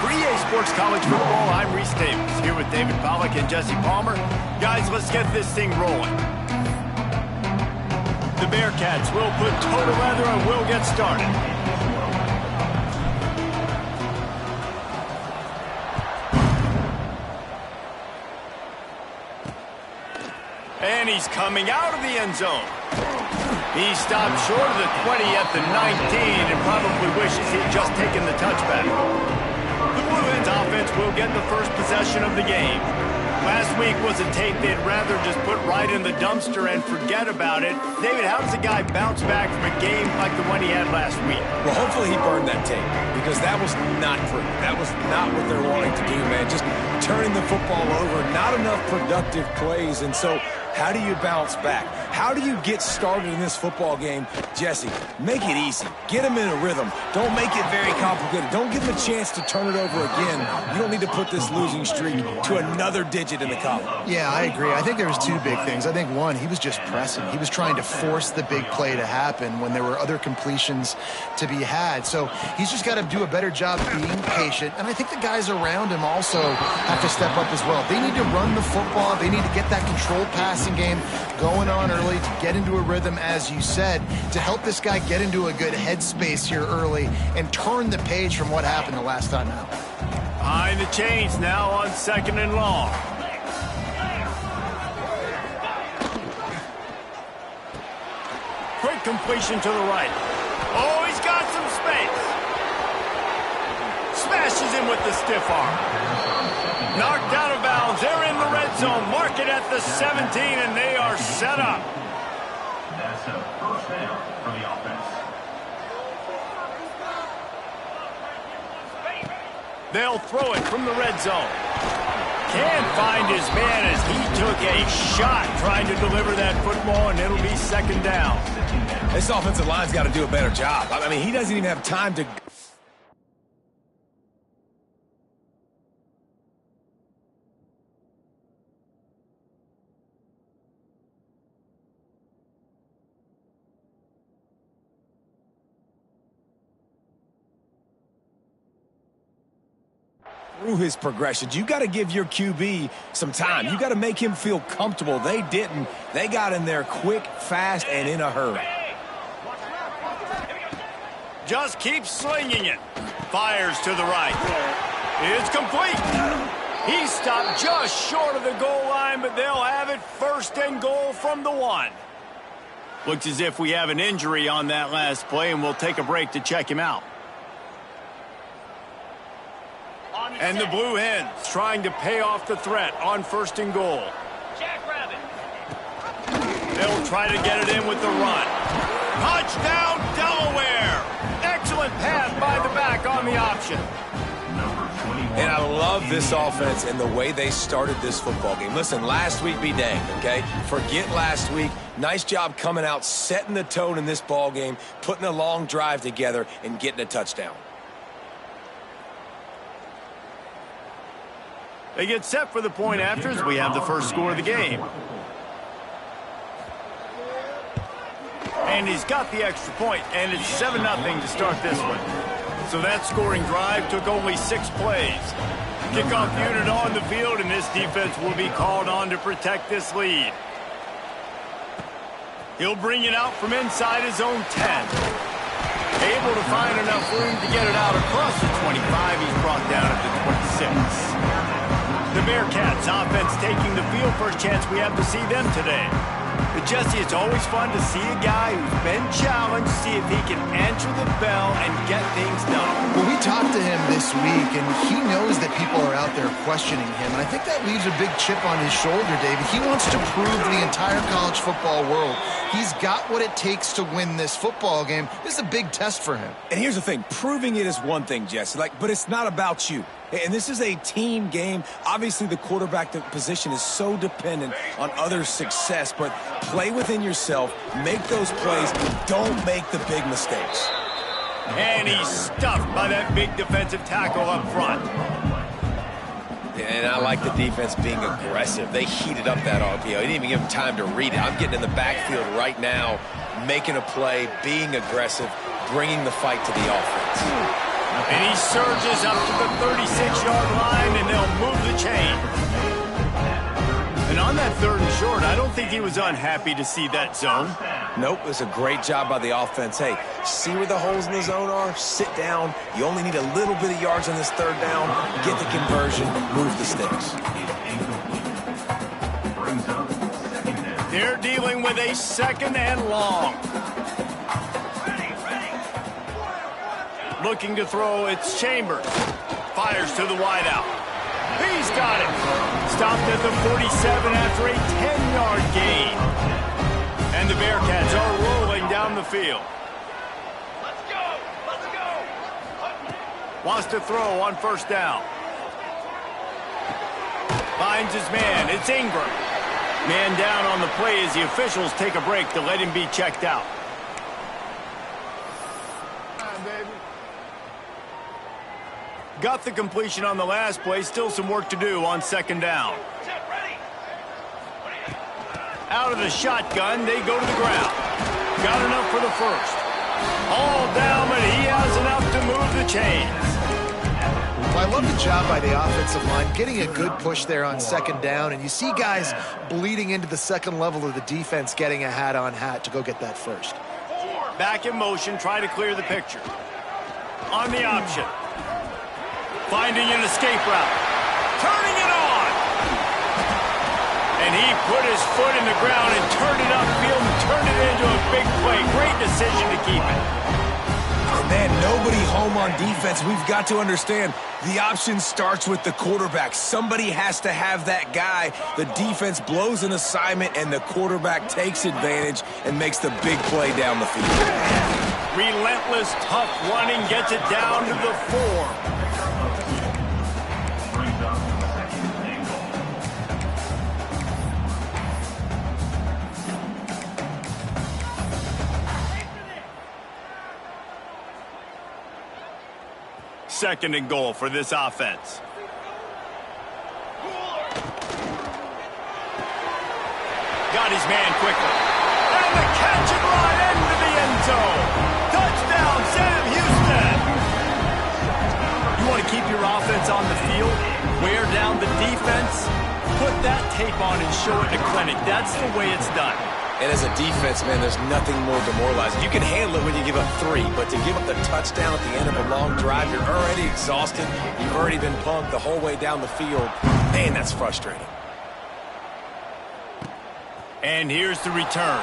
For EA Sports College Football, I'm Reese Davis, here with David Pollack and Jesse Palmer. Guys, let's get this thing rolling. The Bearcats will put total leather and we'll get started. And he's coming out of the end zone. He stopped short of the 20 at the 19 and probably wishes he'd just taken the touchback. The Blue Hens offense will get the first possession of the game. Last week was a tape they'd rather just put right in the dumpster and forget about it. David, how does a guy bounce back from a game like the one he had last week? Well, hopefully he burned that tape because that was not pretty. That was not what they're wanting to do, man. Just turning the football over, not enough productive plays, and so how do you bounce back? How do you get started in this football game? Jesse, make it easy. Get him in a rhythm. Don't make it very complicated. Don't give him a chance to turn it over again. You don't need to put this losing streak to another digit in the column. Yeah, I agree. I think there was two big things. I think, one, he was just pressing. He was trying to force the big play to happen when there were other completions to be had. So he's just got to do a better job being patient. And I think the guys around him also have to step up as well. They need to run the football. They need to get that controlled passing game going on early to get into a rhythm, as you said, to help this guy get into a good headspace here early and turn the page from what happened the last time out. Behind the chains now on 2nd and long. Quick completion to the right. Oh, he's got some space. Smashes him with the stiff arm. Knocked out of bounds. They're in the red zone. Mark it at the 17, and they are set up. That's a first down for the offense. They'll throw it from the red zone. Can't find his man as he took a shot trying to deliver that football, and it'll be 2nd down. This offensive line's got to do a better job. I mean, he doesn't even have time to... through his progressions. You got to give your QB some time. You got to make him feel comfortable. They didn't. They got in there quick, fast, and in a hurry. Just keeps slinging it. Fires to the right. It's complete. He stopped just short of the goal line, but they'll have it 1st and goal from the 1. Looks as if we have an injury on that last play, and we'll take a break to check him out. And the Blue Hens trying to pay off the threat on 1st and goal. They'll try to get it in with the run. Touchdown, Delaware! Excellent pass by the back on the option. And I love this offense and the way they started this football game. Listen, last week be danged, okay? Forget last week. Nice job coming out, setting the tone in this ball game, putting a long drive together, and getting a touchdown. They get set for the point after as we have the first score of the game. And he's got the extra point, and it's 7-0 to start this one. So that scoring drive took only 6 plays. Kickoff unit on the field, and this defense will be called on to protect this lead. He'll bring it out from inside his own 10. Able to find enough room to get it out across the 25. He's brought down at the 26. The Bearcats offense taking the field. First chance we have to see them today. But Jesse, it's always fun to see a guy who's been challenged, see if he can answer the bell and get things done. Well, we talked to him this week, and he knows that people are out there questioning him. And I think that leaves a big chip on his shoulder, David. He wants to prove to the entire college football world he's got what it takes to win this football game. This is a big test for him. And here's the thing. Proving it is one thing, Jesse, but it's not about you. And this is a team game. Obviously, the quarterback position is so dependent on others' success, but play within yourself, make those plays, don't make the big mistakes. And he's stuffed by that big defensive tackle up front. And I like the defense being aggressive. They heated up that RPO. He didn't even give him time to read it. I'm getting in the backfield right now, making a play, being aggressive, bringing the fight to the offense. And he surges up to the 36-yard line, and they'll move the chain. And on that 3rd and short, I don't think he was unhappy to see that zone. Nope, it's a great job by the offense. Hey, see where the holes in the zone are? Sit down. You only need a little bit of yards on this 3rd down. Get the conversion, move the sticks. They're dealing with a 2nd and long. Looking to throw, it's Chambers. Fires to the wideout. He's got it. Stopped at the 47 after a 10-yard gain. And the Bearcats are rolling down the field. Let's go! Let's go! Wants to throw on 1st down. Finds his man. It's Ingram. Man down on the play as the officials take a break to let him be checked out. Got the completion on the last play. Still some work to do on 2nd down. Out of the shotgun, they go to the ground. Got enough for the 1st. All down, but he has enough to move the chains. Well, I love the job by the offensive line, getting a good push there on 2nd down, and you see guys bleeding into the 2nd level of the defense getting a hat-on-hat to go get that 1st. Back in motion, try to clear the picture. On the option. Finding an escape route. Turning it on. And he put his foot in the ground and turned it upfield and turned it into a big play. Great decision to keep it. Man, nobody home on defense. We've got to understand the option starts with the quarterback. Somebody has to have that guy. The defense blows an assignment, and the quarterback takes advantage and makes the big play down the field. Relentless, tough running gets it down to the 4. Second and goal for this offense. Got his man quickly. And the catch it right into the end zone. Touchdown, Sam Houston. You want to keep your offense on the field? Wear down the defense? Put that tape on and show it to clinic. That's the way it's done. And as a defense, man, there's nothing more demoralizing. You can handle it when you give up 3, but to give up the touchdown at the end of a long drive, you're already exhausted. You've already been pumped the whole way down the field. Man, that's frustrating. And here's the return.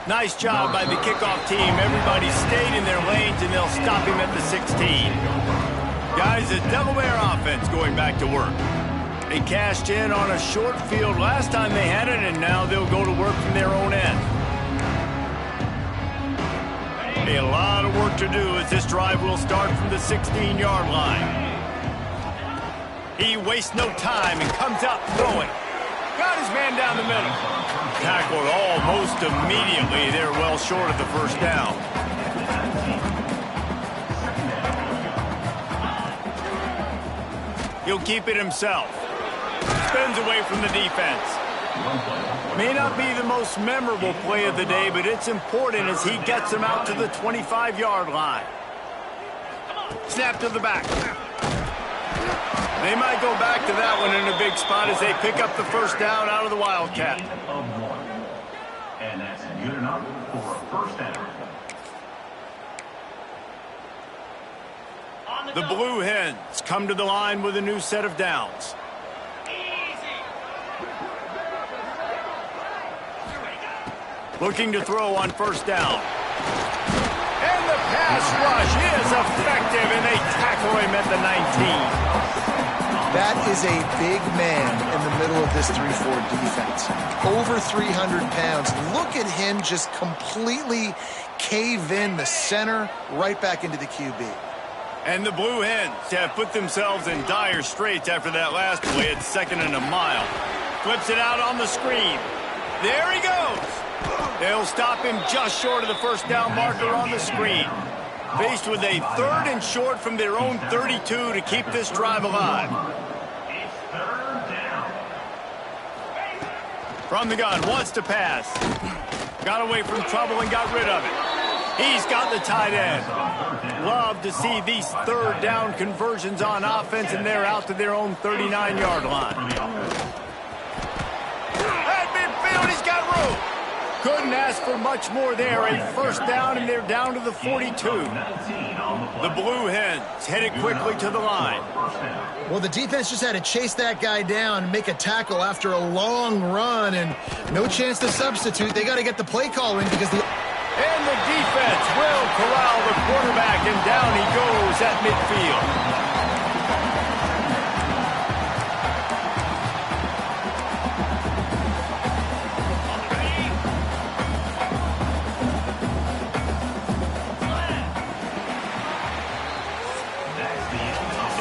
Nice job by the kickoff team. Everybody stayed in their lanes, and they'll stop him at the 16. Guys, the Delaware offense going back to work. They cashed in on a short field last time they had it, and now they'll go to work from their own end. A lot of work to do as this drive will start from the 16-yard line. He wastes no time and comes out throwing. Got his man down the middle. Tackled almost immediately. They're well short of the 1st down. He'll keep it himself. Spins away from the defense. May not be the most memorable play of the day, but it's important as he gets them out to the 25-yard line. Snap to the back. They might go back to that one in a big spot as they pick up the 1st down out of the Wildcat. And that's good enough for a 1st down. The Blue Hens come to the line with a new set of downs. Looking to throw on 1st down. And the pass rush is effective, and they tackle him at the 19. That is a big man in the middle of this 3-4 defense. Over 300 pounds. Look at him just completely cave in the center right back into the QB. And the Blue Hens have put themselves in dire straits after that last play at 2nd and a mile. Flips it out on the screen. There he goes. They'll stop him just short of the 1st down marker on the screen. Faced with a 3rd and short from their own 32 to keep this drive alive. It's 3rd down. From the gun, wants to pass. Got away from trouble and got rid of it. He's got the tight end. love to see these third down conversions on offense, and they're out to their own 39-yard line. At midfield, he's got room. Couldn't ask for much more there. A first down, and they're down to the 42. The Blue Hens headed quickly to the line. Well, the defense just had to chase that guy down and make a tackle after a long run, and no chance to substitute. They got to get the play call in because And the defense will corral the quarterback, and down he goes at midfield.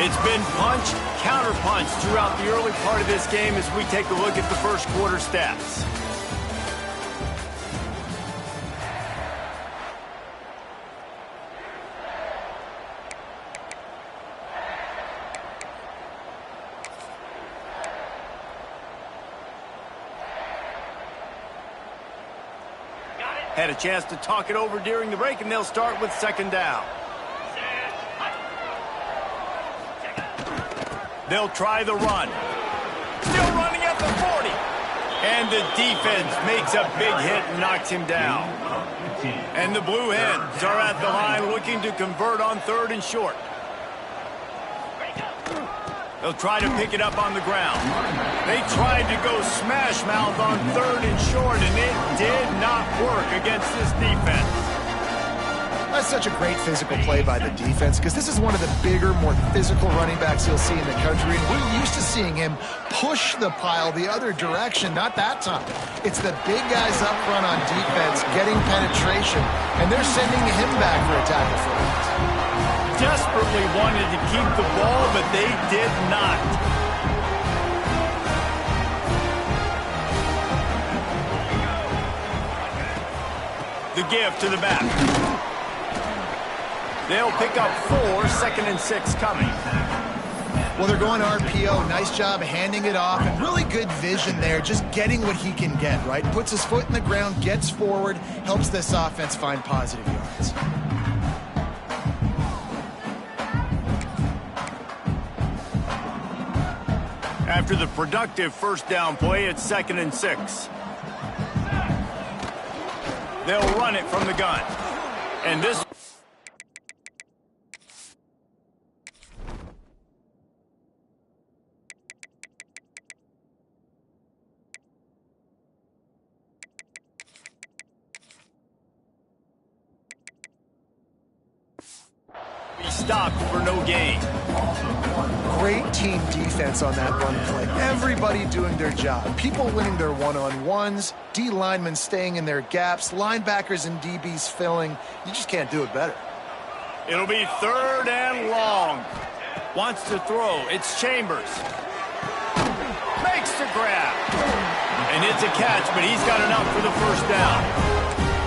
It's been punch, counter-punch throughout the early part of this game as we take a look at the first quarter stats. Had a chance to talk it over during the break, and they'll start with second down. They'll try the run. Still running at the 40. And the defense makes a big hit and knocks him down. And the Blue Hens are at the line looking to convert on third and short. They'll try to pick it up on the ground. They tried to go smash mouth on third and short, and it did not work against this defense. That's such a great physical play by the defense because this is one of the bigger, more physical running backs you'll see in the country, and we're used to seeing him push the pile the other direction. Not that time. It's the big guys up front on defense getting penetration, and they're sending him back for a tackle for it. Desperately wanted to keep the ball, but they did not. The give to the back. They'll pick up 4, second and 6 coming. Well, they're going RPO. Nice job handing it off, and really good vision there, just getting what he can get, right? Puts his foot in the ground, gets forward, helps this offense find positive yards. After the productive first down play, it's second and 6. They'll run it from the gun. And this... He stopped for no gain. Great team defense on that run play. Everybody doing their job. People winning their one-on-ones, D linemen staying in their gaps, linebackers and DBs filling. You just can't do it better. It'll be third and long. Wants to throw. It's Chambers. Makes the grab. And it's a catch, but he's got enough for the first down.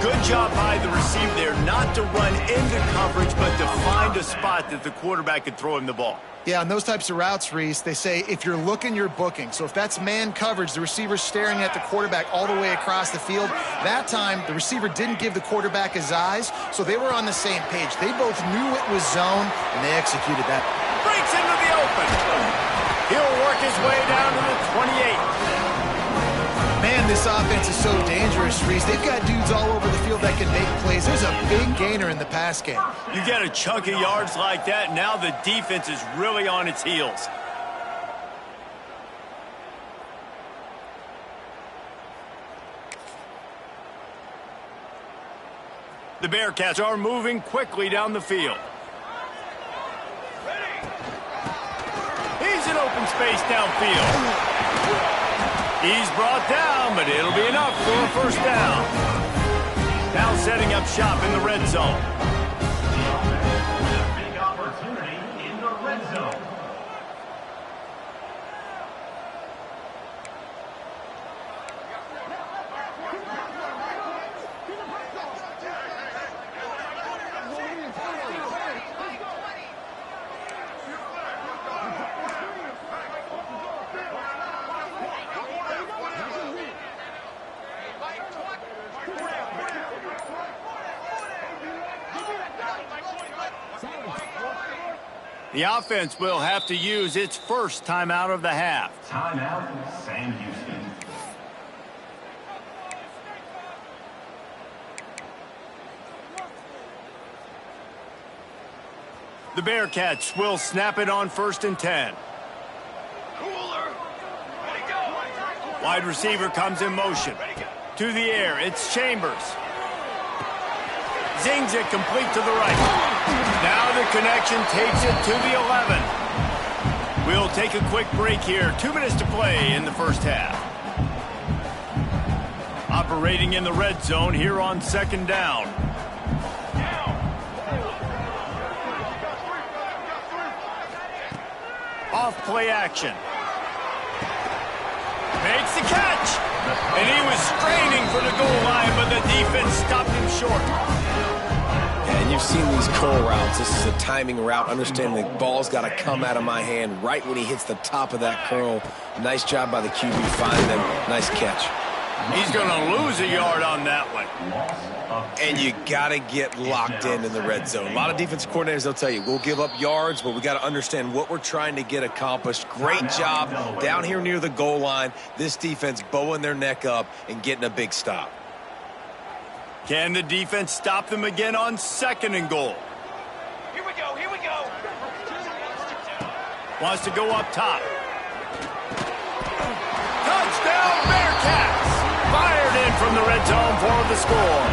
Good job by the receiver there, not to run into coverage, but to find a spot that the quarterback could throw him the ball. Yeah, on those types of routes, Reese, they say if you're looking, you're booking. So if that's man coverage, the receiver's staring at the quarterback all the way across the field. That time, the receiver didn't give the quarterback his eyes, so they were on the same page. They both knew it was zone, and they executed that. Breaks into the open. He'll work his way down to the 28. Man, this offense is so dangerous, Reese. They've got dudes all over the field that can make plays. There's a big gainer in the pass game. You get a chunk of yards like that, now the defense is really on its heels. The Bearcats are moving quickly down the field. He's in open space downfield. He's brought down, but it'll be enough for a first down. Now setting up shop in the red zone. Big opportunity in the red zone. The offense will have to use its first timeout of the half. Timeout, Sam Houston. The Bearcats will snap it on 1st and 10. Wide receiver comes in motion. To the air, it's Chambers. Zings it complete to the right. Now the connection takes it to the 11. We'll take a quick break here. 2 minutes to play in the first half. Operating in the red zone here on 2nd down. Off play action. Makes the catch. And he was straining for the goal line, but the defense stopped him short. And you've seen these curl routes. This is a timing route. Understanding the ball's got to come out of my hand right when he hits the top of that curl. Nice job by the QB finding them. Nice catch. He's going to lose a yard on that one. And you got to get locked in the red zone. A lot of defensive coordinators, they'll tell you, we'll give up yards, but we got to understand what we're trying to get accomplished. Great job down here near the goal line. This defense bowing their neck up and getting a big stop. Can the defense stop them again on 2nd and goal? Here we go, here we go. Wants to go up top. Touchdown Bearcats! Fired in from the red zone for the score.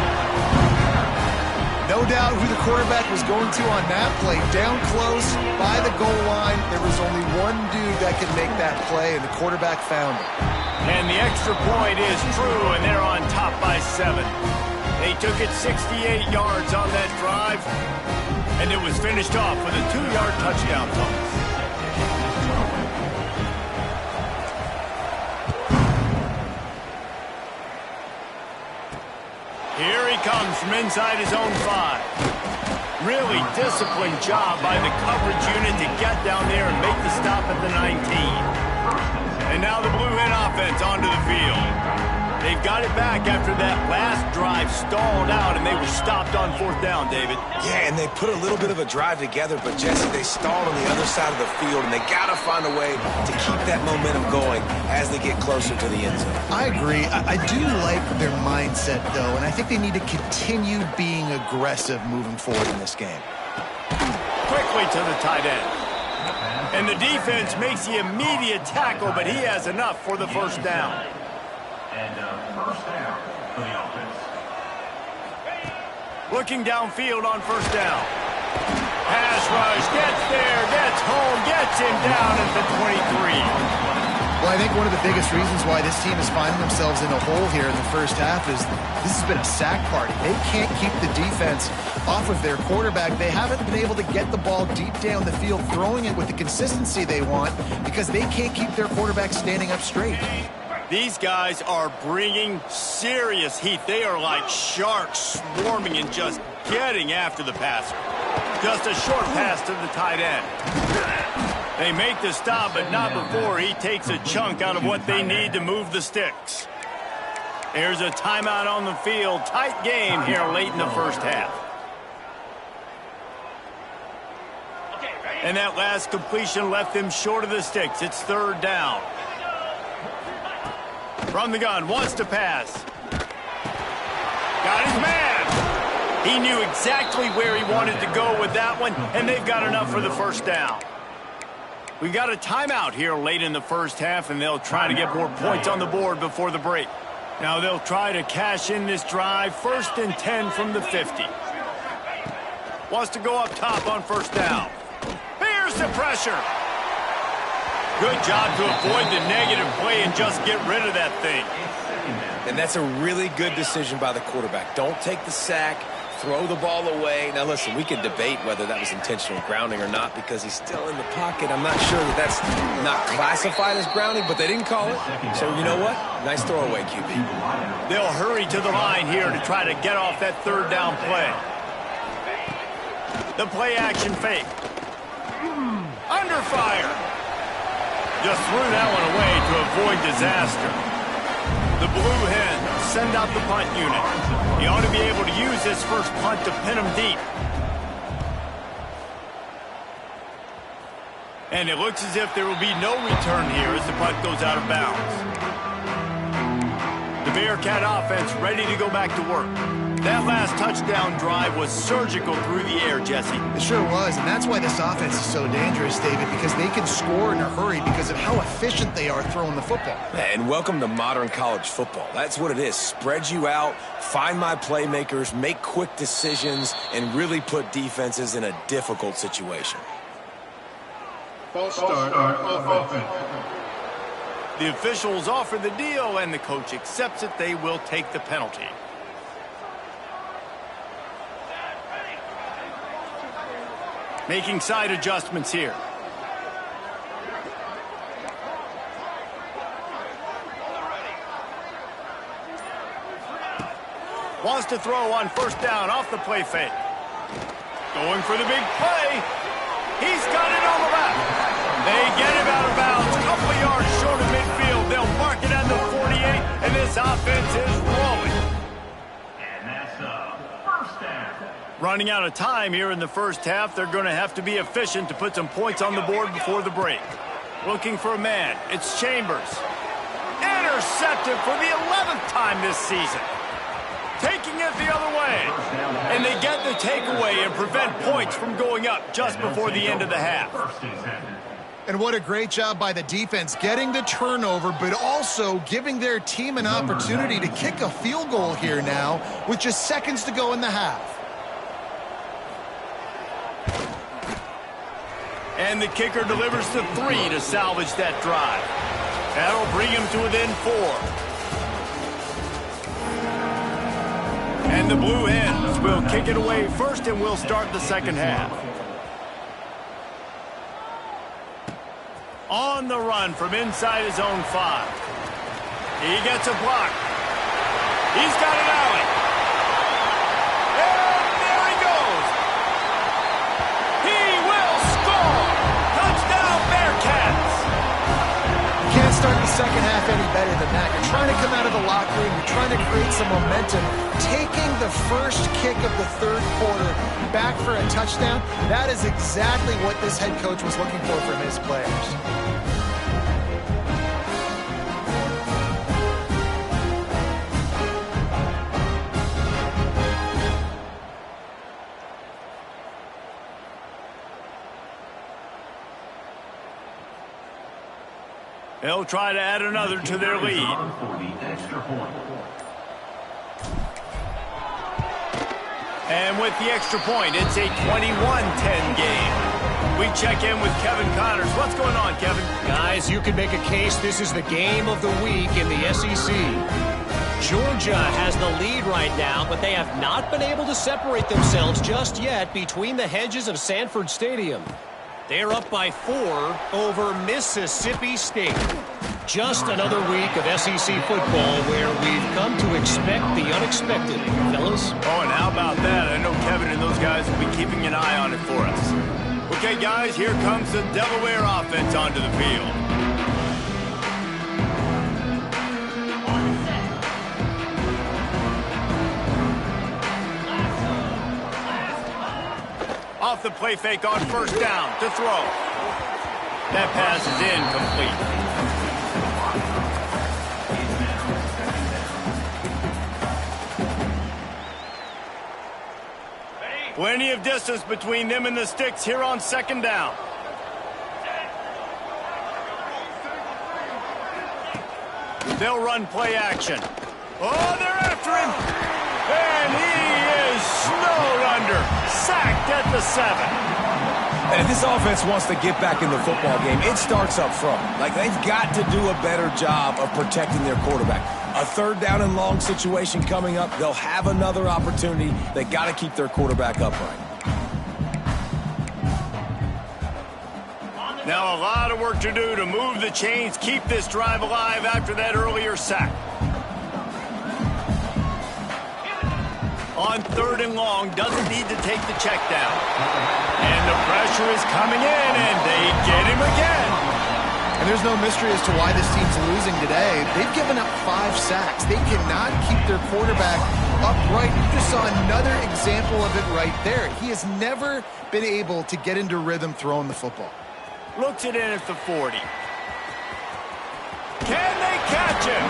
No doubt who the quarterback was going to on that play. Down close by the goal line. There was only one dude that could make that play, and the quarterback found it. And the extra point is true, and they're on top by 7. They took it 68 yards on that drive, and it was finished off with a 2-yard touchdown toss. Here he comes from inside his own 5. Really disciplined job by the coverage unit to get down there and make the stop at the 19. And now the Blue Hen offense onto the field. They've got it back after that last drive stalled out, and they were stopped on 4th down, David. Yeah, and they put a little bit of a drive together, but, Jesse, they stalled on the other side of the field, and they got to find a way to keep that momentum going as they get closer to the end zone. I agree. I do like their mindset, though, and I think they need to continue being aggressive moving forward in this game. Quickly to the tight end. And the defense makes the immediate tackle, but he has enough for the 1st down. And 1st down for the offense. Looking downfield on 1st down. Pass rush, gets there, gets home, gets him down at the 23. Well, I think one of the biggest reasons why this team is finding themselves in a hole here in the first half is this has been a sack party. They can't keep the defense off of their quarterback. They haven't been able to get the ball deep down the field, throwing it with the consistency they want because they can't keep their quarterback standing up straight. These guys are bringing serious heat. They are like sharks swarming and just getting after the passer. Just a short pass to the tight end. They make the stop, but not before he takes a chunk out of what they need to move the sticks. There's a timeout on the field. Tight game here late in the first half. And that last completion left them short of the sticks. It's 3rd down. From the gun, wants to pass. Got his man. He knew exactly where he wanted to go with that one, and they've got enough for the 1st down. We've got a timeout here late in the first half, and they'll try to get more points on the board before the break. Now they'll try to cash in this drive. 1st and 10 from the 50. Wants to go up top on 1st down. Here's the pressure. Good job to avoid the negative play and just get rid of that thing. And that's a really good decision by the quarterback. Don't take the sack. Throw the ball away. Now, listen, we can debate whether that was intentional grounding or not because he's still in the pocket. I'm not sure that that's not classified as grounding, but they didn't call it. So, you know what? Nice throwaway, QB. They'll hurry to the line here to try to get off that 3rd down play. The play action fake. Under fire. Just threw that one away to avoid disaster. The Blue Hens send out the punt unit. He ought to be able to use this first punt to pin him deep. And it looks as if there will be no return here as the puck goes out of bounds. The Bearcat offense ready to go back to work. That last touchdown drive was surgical through the air, Jesse. It sure was, and that's why this offense is so dangerous, David, because they can score in a hurry because of how efficient they are throwing the football. And welcome to modern college football. That's what it is. Spread you out, find my playmakers, make quick decisions, and really put defenses in a difficult situation. False start of offense. The officials offer the deal, and the coach accepts it. They will take the penalty. Making side adjustments here. Wants to throw on first down off the play fake. Going for the big play. He's got it on the left. They get him out of bounds. A couple of yards short of midfield. They'll mark it at the 48, and this offense is rolling. And that's first down. Running out of time here in the first half. They're going to have to be efficient to put some points on the board before the break. Looking for a man. It's Chambers. Intercepted for the 11th time this season. Taking it the other way. And they get the takeaway and prevent points from going up just before the end of the half. And what a great job by the defense getting the turnover, but also giving their team an opportunity to kick a field goal here now with just seconds to go in the half. And the kicker delivers the 3 to salvage that drive. That'll bring him to within 4. And the Blue Hens will kick it away first, and we'll start the second half. On the run from inside his own 5. He gets a block. He's got an alley. And there he goes. He will score. Touchdown, Bearcats. You can't start the second half any better than that. You're trying to come out of the locker room. You're trying to create some momentum. Taking the first kick of the third quarter back for a touchdown, that is exactly what this head coach was looking for from his players. They'll try to add another to their lead. For the extra point. And with the extra point, it's a 21-10 game. We check in with Kevin Connors. What's going on, Kevin? Guys, you can make a case this is the game of the week in the SEC. Georgia has the lead right now, but they have not been able to separate themselves just yet between the hedges of Sanford Stadium. They're up by 4 over Mississippi State. Just another week of SEC football where we've come to expect the unexpected, fellas. Oh, and how about that? I know Kevin and those guys will be keeping an eye on it for us. Okay, guys, here comes the Delaware offense onto the field. Off the play fake on first down to throw. That pass is incomplete. Plenty of distance between them and the sticks here on second down. They'll run play action. Oh, they're after him. And he is snowed under. Sacked at the 7. And if this offense wants to get back in the football game, it starts up front. Like, they've got to do a better job of protecting their quarterback. A third down and long situation coming up. They'll have another opportunity. They got to keep their quarterback upright. Now a lot of work to do to move the chains, keep this drive alive after that earlier sack. On third and long, doesn't need to take the check down. And the pressure is coming in, and they get him again. And there's no mystery as to why this team's losing today. They've given up 5 sacks. They cannot keep their quarterback upright. You just saw another example of it right there. He has never been able to get into rhythm throwing the football. Looks it in at the 40. Can they catch him?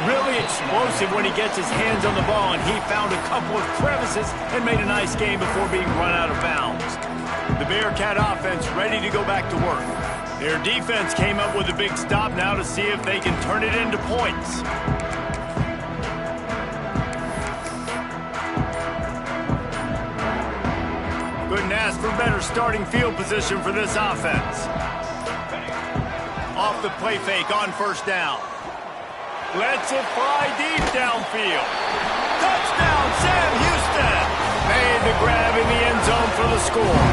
Really explosive when he gets his hands on the ball, and he found a couple of crevices and made a nice game before being run out of bounds. The Bearcat offense ready to go back to work. Their defense came up with a big stop now to see if they can turn it into points. Couldn't ask for better starting field position for this offense. Off the play fake on first down. Lets it fly deep downfield. Touchdown, Sam Houston! Made the grab in the end zone for the score.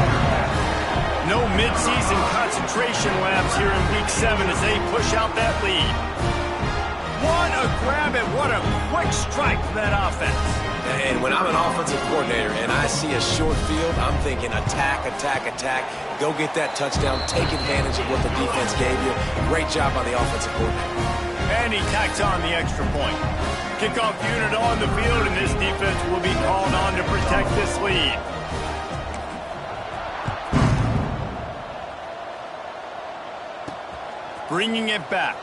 No midseason concentration laps here in Week 7 as they push out that lead. What a grab and what a quick strike from that offense. And when I'm an offensive coordinator and I see a short field, I'm thinking attack, attack, attack. Go get that touchdown. Take advantage of what the defense gave you. Great job by the offensive coordinator. And he tacks on the extra point. Kickoff unit on the field, and this defense will be called on to protect this lead. Bringing it back.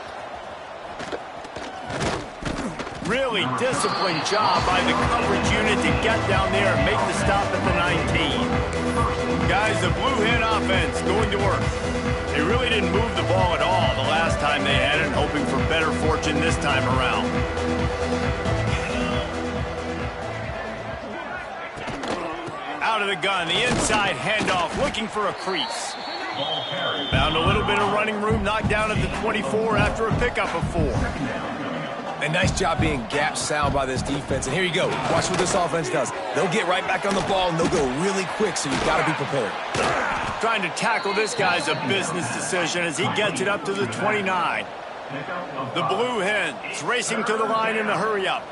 Really disciplined job by the coverage unit to get down there and make the stop at the 19. Guys, the Blue Hen offense going to work. They really didn't move the ball at all the last time they had it, hoping for better fortune this time around. Out of the gun, the inside handoff, looking for a crease. Found a little bit of running room, knocked down at the 24 after a pickup of 4. A nice job being gap sound by this defense. And here you go. Watch what this offense does. They'll get right back on the ball, and they'll go really quick, so you've got to be prepared. Trying to tackle this guy's a business decision as he gets it up to the 29. The Blue Hens racing to the line in the hurry-up.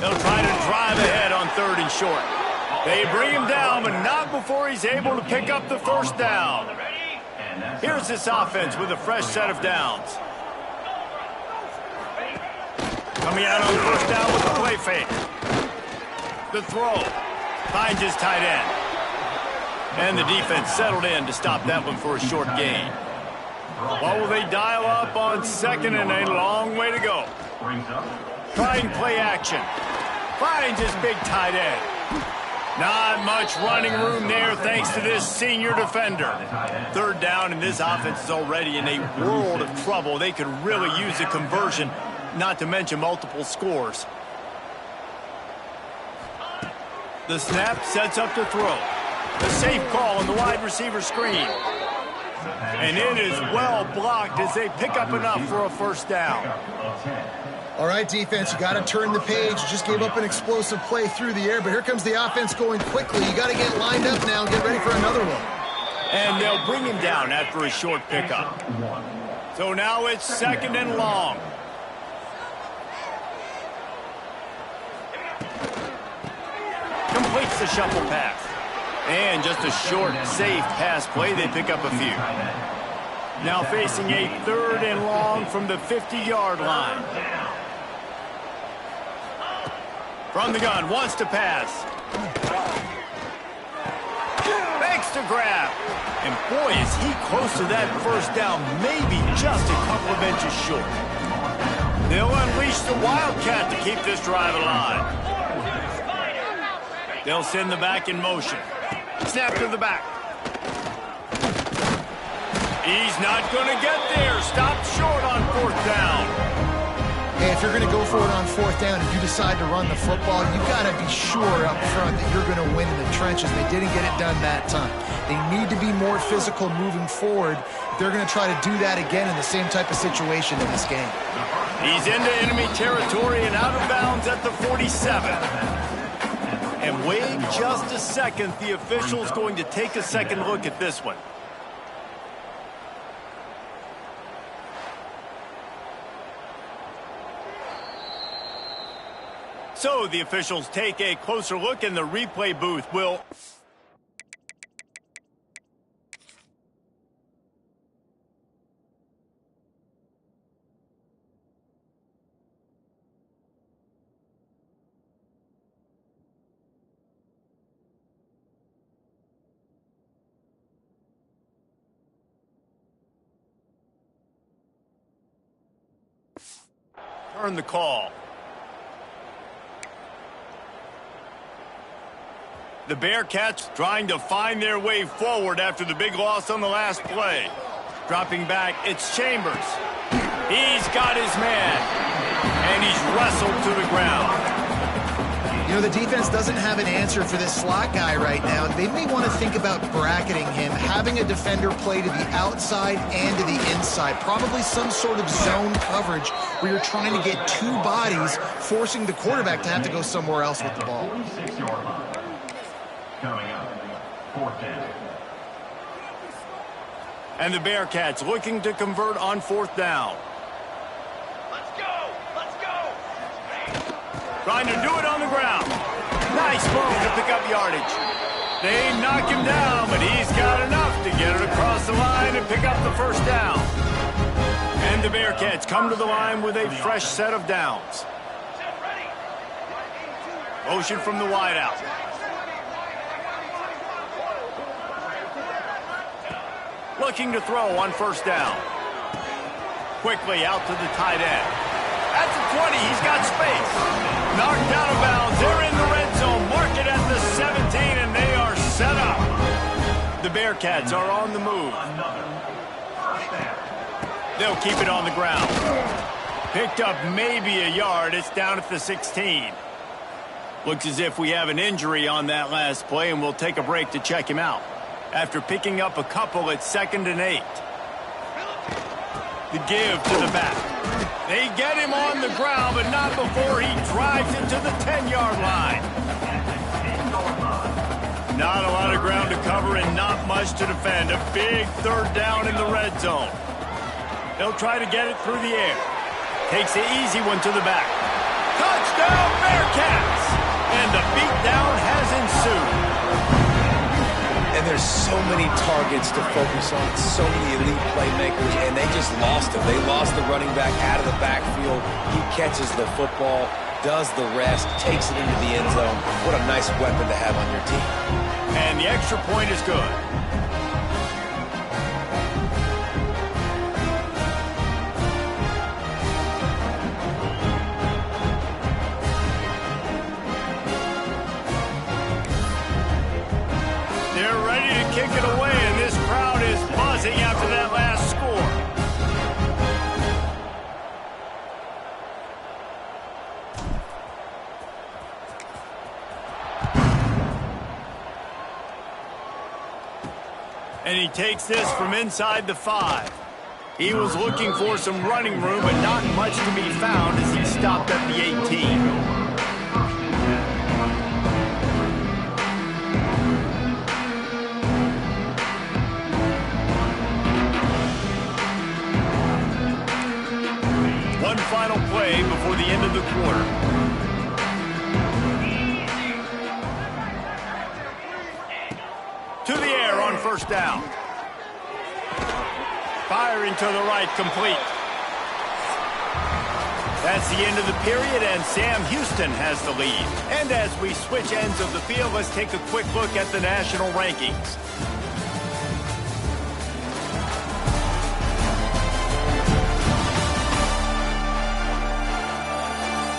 They'll try to drive ahead on 3rd and short. They bring him down, but not before he's able to pick up the first down. Here's this offense with a fresh set of downs. Coming out on first down with the play fake. The throw. Finds his tight end. And the defense settled in to stop that one for a short gain. What will they dial up on 2nd and a long way to go? Trying play action. Finds his big tight end. Not much running room there thanks to this senior defender. 3rd down, and this offense is already in a world of trouble. They could really use a conversion, not to mention multiple scores. The snap sets up to throw. The safe call on the wide receiver screen. And it is well blocked as they pick up enough for a first down. All right, defense, you got to turn the page. You just gave up an explosive play through the air, but here comes the offense going quickly. You got to get lined up now and get ready for another one. And they'll bring him down after a short pickup. So now it's 2nd and long. Completes the shuffle pass. And just a short, safe pass play. They pick up a few. Now facing a 3rd and long from the 50-yard line. From the gun, wants to pass. Fakes to grab. And boy, is he close to that first down, maybe just a couple of inches short. They'll unleash the Wildcat to keep this drive alive. They'll send the back in motion. Snap to the back. He's not going to get there. Stopped short on 4th down. Hey, if you're going to go for it on 4th down and you decide to run the football, you got to be sure up front that you're going to win in the trenches. They didn't get it done that time. They need to be more physical moving forward if they're going to try to do that again in the same type of situation in this game. He's into enemy territory and out of bounds at the 47. And wait just a second. The official's going to take a second look at this one. So the officials take a closer look, and the replay booth will... earn the call. The Bearcats trying to find their way forward after the big loss on the last play. Dropping back, it's Chambers. He's got his man, and he's wrestled to the ground. You know, the defense doesn't have an answer for this slot guy right now. They may want to think about bracketing him, having a defender play to the outside and to the inside. Probably some sort of zone coverage where you're trying to get two bodies, forcing the quarterback to have to go somewhere else with the ball. 46-yard line. Coming up, 4th down. And the Bearcats looking to convert on 4th down. Let's go! Let's go! Trying to do it on the ground. Nice move to pick up yardage. They knock him down, but he's got enough to get it across the line and pick up the 1st down. And the Bearcats come to the line with a fresh set of downs. Motion from the wideout. Looking to throw on 1st down. Quickly out to the tight end. At the 20, he's got space. Knocked out of bounds. They're in the red zone. Mark it at the 17, and they are set up. The Bearcats are on the move. They'll keep it on the ground. Picked up maybe a yard. It's down at the 16. Looks as if we have an injury on that last play, and we'll take a break to check him out. After picking up a couple at 2nd and 8. The give to the back. They get him on the ground, but not before he drives it to the 10-yard line. Not a lot of ground to cover and not much to defend. A big 3rd down in the red zone. They'll try to get it through the air. Takes the easy one to the back. Touchdown, Bearcats! And the beatdown has ensued. And there's so many targets to focus on, so many elite playmakers, and they just lost him. They lost the running back out of the backfield. He catches the football, does the rest, takes it into the end zone. What a nice weapon to have on your team. And the extra point is good. Kick it away, and this crowd is buzzing after that last score. And he takes this from inside the 5. He was looking for some running room, but not much to be found as he stopped at the 18. One final play before the end of the quarter. To the air on 1st down. Firing to the right, complete. That's the end of the period, and Sam Houston has the lead. And as we switch ends of the field, let's take a quick look at the national rankings.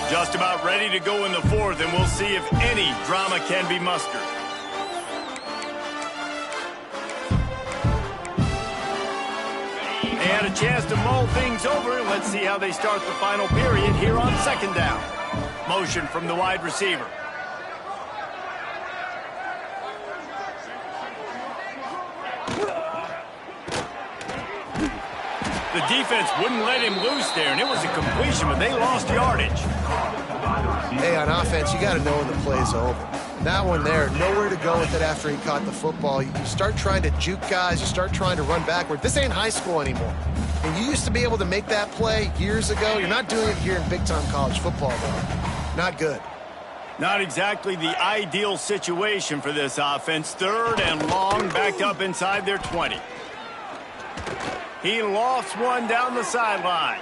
Just about ready to go in the 4th, and we'll see if any drama can be mustered. They had a chance to mull things over. Let's see how they start the final period here on 2nd down. Motion from the wide receiver. The defense wouldn't let him loose there, and it was a completion, but they lost yardage. Hey, on offense, you got to know when the play's over. That one there, nowhere to go with it after he caught the football. You start trying to juke guys. You start trying to run backward. This ain't high school anymore. And you used to be able to make that play years ago. You're not doing it here in big-time college football, though. Not good. Not exactly the ideal situation for this offense. 3rd and long, backed up inside their 20. He lofts one down the sideline.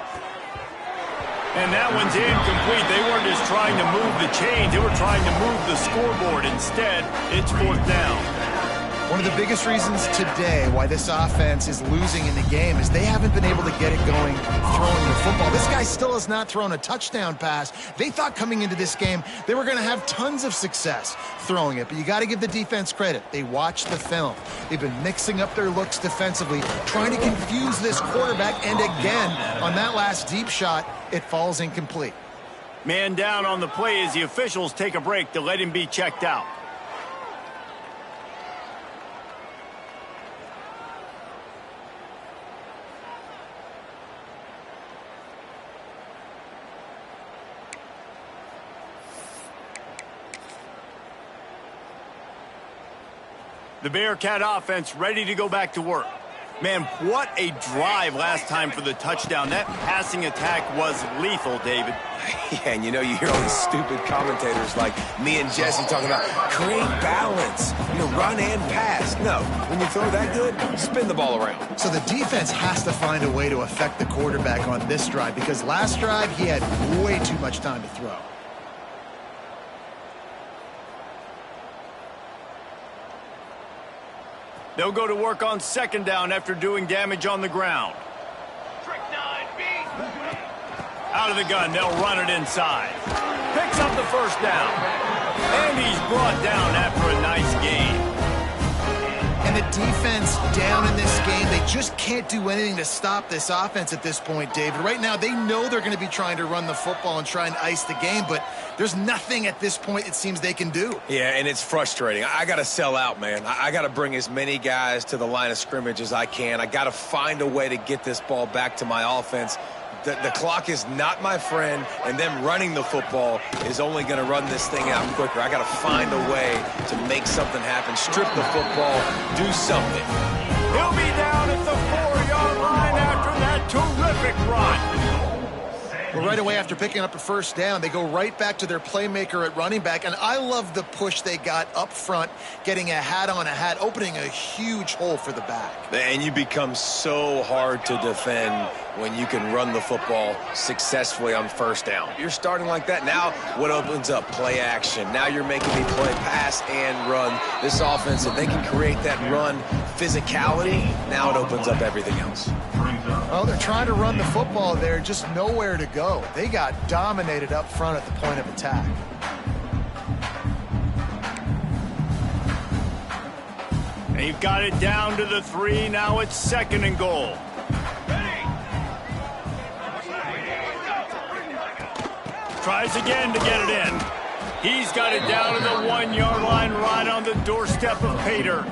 And that one's incomplete. They weren't just trying to move the chains. They were trying to move the scoreboard. Instead, it's 4th down. One of the biggest reasons today why this offense is losing in the game is they haven't been able to get it going throwing the football. This guy still has not thrown a touchdown pass. They thought coming into this game they were going to have tons of success throwing it, but you got to give the defense credit. They watched the film. They've been mixing up their looks defensively, trying to confuse this quarterback, and again, on that last deep shot, it falls incomplete. Man down on the play as the officials take a break to let him be checked out. The Bearcat offense ready to go back to work. Man, what a drive last time for the touchdown. That passing attack was lethal, David. Yeah, and you know, you hear all these stupid commentators like me and Jesse talking about create balance, run and pass. No, when you throw that good, spin the ball around. So the defense has to find a way to affect the quarterback on this drive because last drive he had way too much time to throw. They'll go to work on second down after doing damage on the ground. Out of the gun, they'll run it inside. Picks up the first down. And he's brought down after a nice gain. And the defense down in this game, they just can't do anything to stop this offense at this point, David. Right now, they know they're going to be trying to run the football and try and ice the game, but there's nothing at this point it seems they can do. Yeah, and it's frustrating. I got to sell out, man. I got to bring as many guys to the line of scrimmage as I can. I got to find a way to get this ball back to my offense. The clock is not my friend, and them running the football is only going to run this thing out quicker. I got to find a way to make something happen, strip the football, do something. He'll be down at the 4-yard line after that terrific run. Well, right away after picking up a first down, they go right back to their playmaker at running back, and I love the push they got up front, getting a hat on a hat, opening a huge hole for the back. And you become so hard to defend when you can run the football successfully on first down. You're starting like that. Now what opens up? Play action. Now you're making me play pass and run. This offense, if they can create that run physicality, now it opens up everything else. Well, they're trying to run the football there, just nowhere to go. They got dominated up front at the point of attack. They've got it down to the 3. Now it's second and goal. Tries again to get it in. He's got it down to the 1-yard line right on the doorstep of Pater.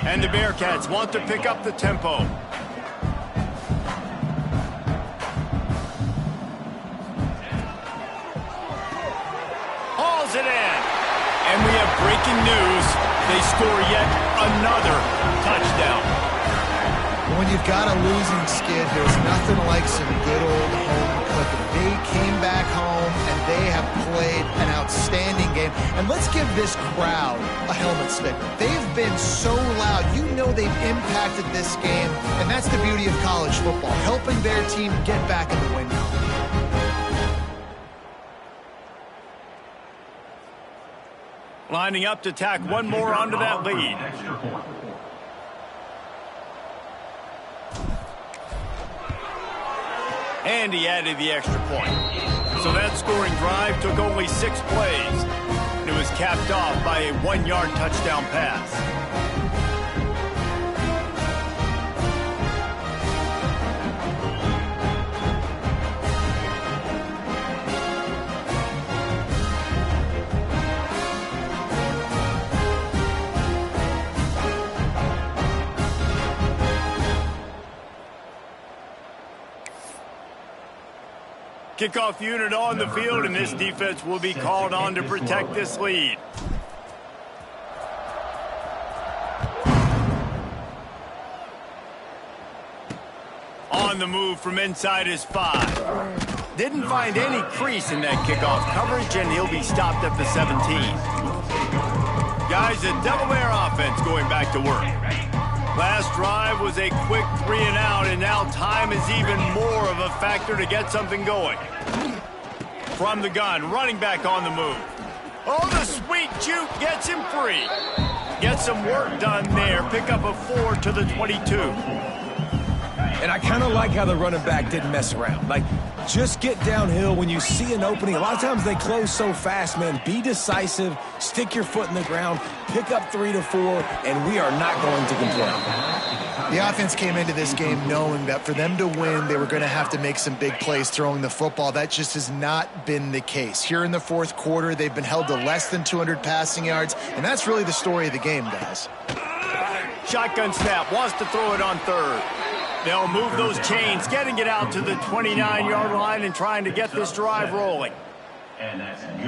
And the Bearcats want to pick up the tempo. Hauls it in. And we have breaking news. They score yet another touchdown. When you've got a losing skid, there's nothing like some good old home cooking. They came back home, and they have played an outstanding game. And let's give this crowd a helmet sticker. They've been so loud. You know they've impacted this game, and that's the beauty of college football, helping their team get back in the win column. Lining up to tack one more onto that lead. And he added the extra point. So that scoring drive took only 6 plays. And it was capped off by a 1-yard touchdown pass. Kickoff unit on the field, and this defense will be called on to protect this lead. On the move from inside his 5. Didn't find any crease in that kickoff coverage, and he'll be stopped at the 17. Guys, the Delaware offense going back to work. Last drive was a quick 3 and out, and now time is even more of a factor to get something going. From the gun, running back on the move. Oh, the sweet juke gets him free. Get some work done there. Pick up a 4 to the 22. And I kind of like how the running back didn't mess around. Like, just get downhill when you see an opening. A lot of times they close so fast, man. Be decisive, stick your foot in the ground, pick up 3 to 4, and we are not going to complain. The offense came into this game knowing that for them to win, they were going to have to make some big plays throwing the football. That just has not been the case. Here in the fourth quarter, they've been held to less than 200 passing yards, and that's really the story of the game, guys. Shotgun snap, wants to throw it on third. They'll move those chains, getting it out to the 29-yard line and trying to get this drive rolling.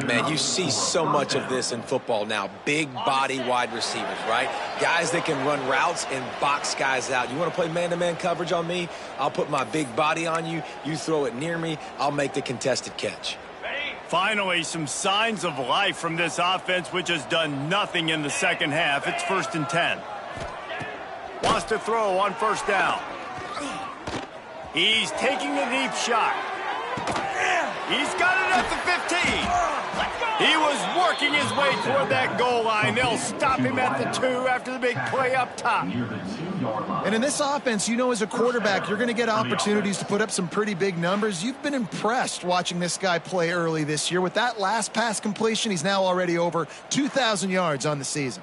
Man, you see so much of this in football now. Big body wide receivers, right? Guys that can run routes and box guys out. You want to play man-to-man coverage on me? I'll put my big body on you. You throw it near me, I'll make the contested catch. Finally, some signs of life from this offense, which has done nothing in the second half. It's 1st and 10. Wants to throw on first down. He's taking a deep shot. He's got it at the 15. He was working his way toward that goal line. They'll stop him at the 2 after the big play up top. And in this offense, you know, as a quarterback, you're going to get opportunities to put up some pretty big numbers. You've been impressed watching this guy play early this year. With that last pass completion, he's now already over 2,000 yards on the season.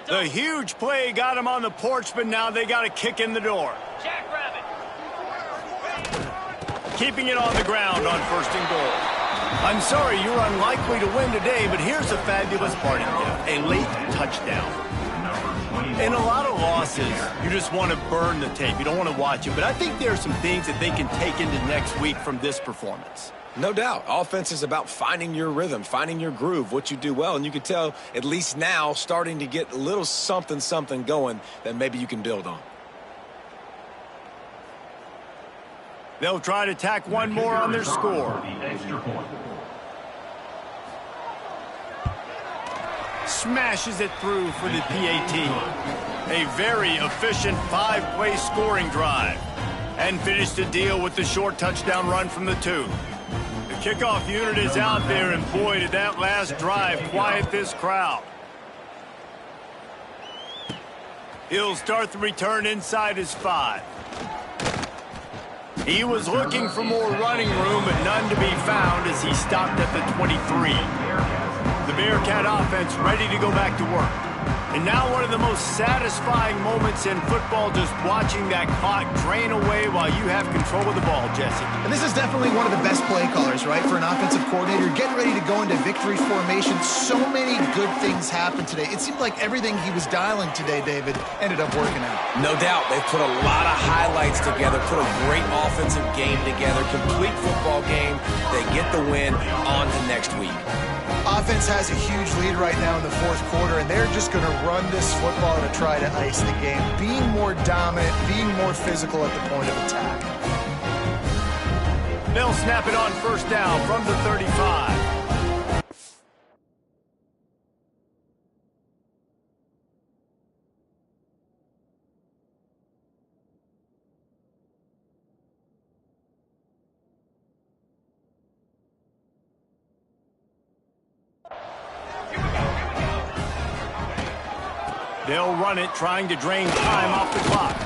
The huge play got him on the porch, but now they got a kick in the door. Jackrabbit. Keeping it on the ground on 1st and goal. I'm sorry, you're unlikely to win today, but here's a fabulous parting gift. A late touchdown. In a lot of losses, you just want to burn the tape. You don't want to watch it. But I think there are some things that they can take into next week from this performance. No doubt. Offense is about finding your rhythm, finding your groove, what you do well. And you can tell, at least now, starting to get a little something going that maybe you can build on. They'll try to tack one more on their score. Smashes it through for the PAT. A very efficient 5-play scoring drive. And finished the deal with the short touchdown run from the 2. The kickoff unit is out there, and boy, did that last drive quiet this crowd. He'll start the return inside his 5. He was looking for more running room, but none to be found as he stopped at the 23. The Bearcat offense ready to go back to work. And now one of the most satisfying moments in football, just watching that clock drain away while you have control of the ball, Jesse. And this is definitely one of the best play callers, right, for an offensive coordinator. Getting ready to go into victory formation. So many good things happened today. It seemed like everything he was dialing today, David, ended up working out. No doubt. They've put a lot of highlights together, put a great offensive game together, complete football game. They get the win on to next week. Offense has a huge lead right now in the fourth quarter, and they're just going to run this football to try to ice the game. Being more dominant, being more physical at the point of attack. They'll snap it on first down from the 35. They'll run it, trying to drain time off the clock.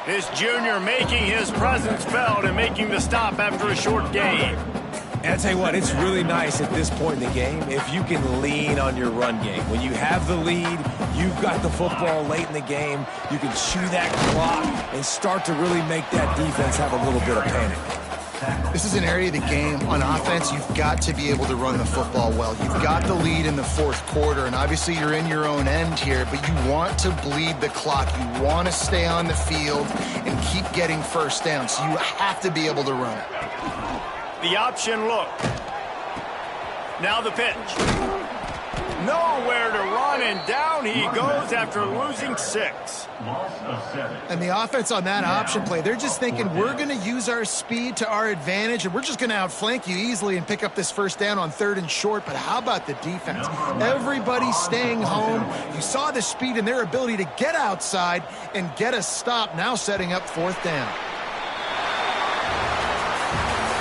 This junior making his presence felt and making the stop after a short gain. And I tell you what, it's really nice at this point in the game if you can lean on your run game. When you have the lead, you've got the football late in the game, you can chew that clock and start to really make that defense have a little bit of panic. This is an area of the game on offense you've got to be able to run the football well. You've got the lead in the fourth quarter, and obviously you're in your own end here, but you want to bleed the clock. You want to stay on the field and keep getting first down, so you have to be able to run it. The option look. Now the pitch. Nowhere to run, and down he goes after losing 6. And the offense on that option play, they're just thinking, we're going to use our speed to our advantage, and we're just going to outflank you easily and pick up this first down on 3rd and short. But how about the defense? Everybody staying home. You saw the speed and their ability to get outside and get a stop, now setting up 4th down.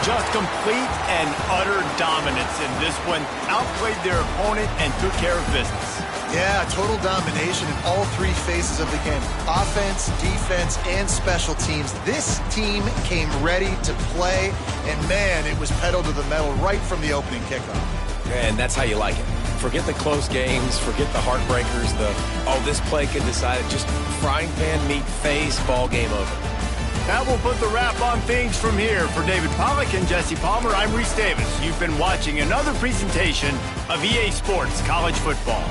Just complete and utter dominance in this one. Outplayed their opponent and took care of business. Yeah, total domination in all three phases of the game. Offense, defense, and special teams. This team came ready to play, and man, it was pedal to the metal right from the opening kickoff. And that's how you like it. Forget the close games, forget the heartbreakers, this play could decide it. Just frying pan meat phase, ball game over. That will put the wrap on things from here. For David Pollack and Jesse Palmer, I'm Reese Davis. You've been watching another presentation of EA Sports College Football.